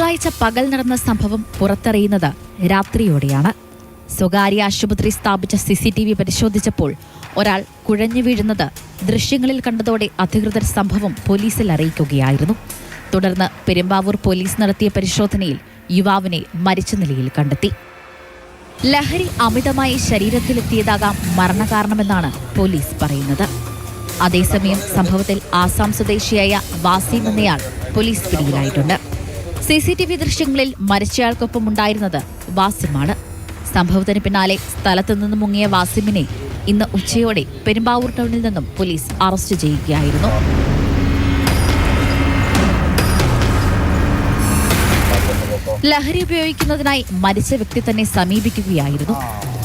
തിങ്കളാഴ്ച പകൽ നടന്ന സംഭവം പുറത്തറിയുന്നത് രാത്രിയോടെയാണ്. സ്വകാര്യ ആശുപത്രി സ്ഥാപിച്ച CCTV പരിശോധിച്ചപ്പോൾ ഒരാൾ കുഴഞ്ഞു വീഴുന്നത് ദൃശ്യങ്ങളിൽ കണ്ടതോടെ അധികൃതർ സംഭവം പോലീസിൽ അറിയിക്കുകയായിരുന്നു. തുടർന്ന് പെരുമ്പാവൂർ പോലീസ് നടത്തിയ പരിശോധനയിൽ യുവാവിനെ മരിച്ച നിലയിൽ കണ്ടെത്തി. ലഹരി അമിതമായി ശരീരത്തിലെത്തിയതാകാം മരണകാരണമെന്നാണ് പോലീസ് പറയുന്നത്. അതേസമയം സംഭവത്തിൽ ആസാം സ്വദേശിയായ വാസിം എന്നയാൾ പോലീസ് പിടിയിലായിട്ടുണ്ട്. CCTV ദൃശ്യങ്ങളിൽ മരിച്ചയാൾക്കൊപ്പം ഉണ്ടായിരുന്നത് വാസിമാണ്. സംഭവത്തിന് പിന്നാലെ സ്ഥലത്തു നിന്ന് മുങ്ങിയ വാസിമിനെ ഇന്ന് ഉച്ചയോടെ പെരുമ്പാവൂർ ടൗണിൽ നിന്നും പോലീസ് അറസ്റ്റ് ചെയ്യുകയായിരുന്നു. ലഹരി ഉപയോഗിക്കുന്നതിനായി മരിച്ച വ്യക്തി തന്നെ സമീപിക്കുകയായിരുന്നു.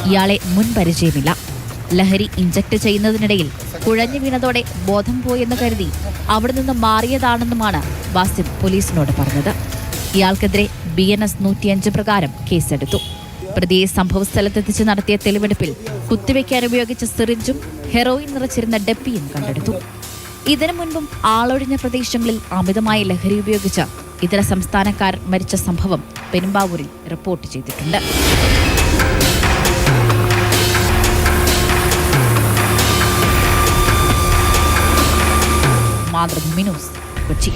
ഇയാളെ മുൻ പരിചയമില്ല. ലഹരി ഇഞ്ചക്ട് ചെയ്യുന്നതിനിടയിൽ കുഴഞ്ഞു വീണതോടെ ബോധം പോയെന്ന് കരുതി അവിടെ നിന്ന് മാറിയതാണെന്നുമാണ് വാസിം പോലീസിനോട് പറഞ്ഞത്. ഇയാൾക്കെതിരെ BNS 105 പ്രകാരം കേസെടുത്തു. പ്രതിയെ സംഭവസ്ഥലത്തെത്തിച്ച് നടത്തിയ തെളിവെടുപ്പിൽ കുത്തിവെക്കാൻ ഉപയോഗിച്ച സിറിഞ്ചും ഹെറോയിൻ നിറച്ചിരുന്ന ഡപ്പിയും കണ്ടെടുത്തു. ഇതിനു മുൻപും ആളൊഴിഞ്ഞ പ്രദേശങ്ങളിൽ അമിതമായി ലഹരി ഉപയോഗിച്ച് ഇതര സംസ്ഥാനക്കാർ മരിച്ച സംഭവം പെരുമ്പാവൂരിൽ റിപ്പോർട്ട് ചെയ്തിട്ടുണ്ട്. മാതൃഭൂമി ന്യൂസ്, കൊച്ചി.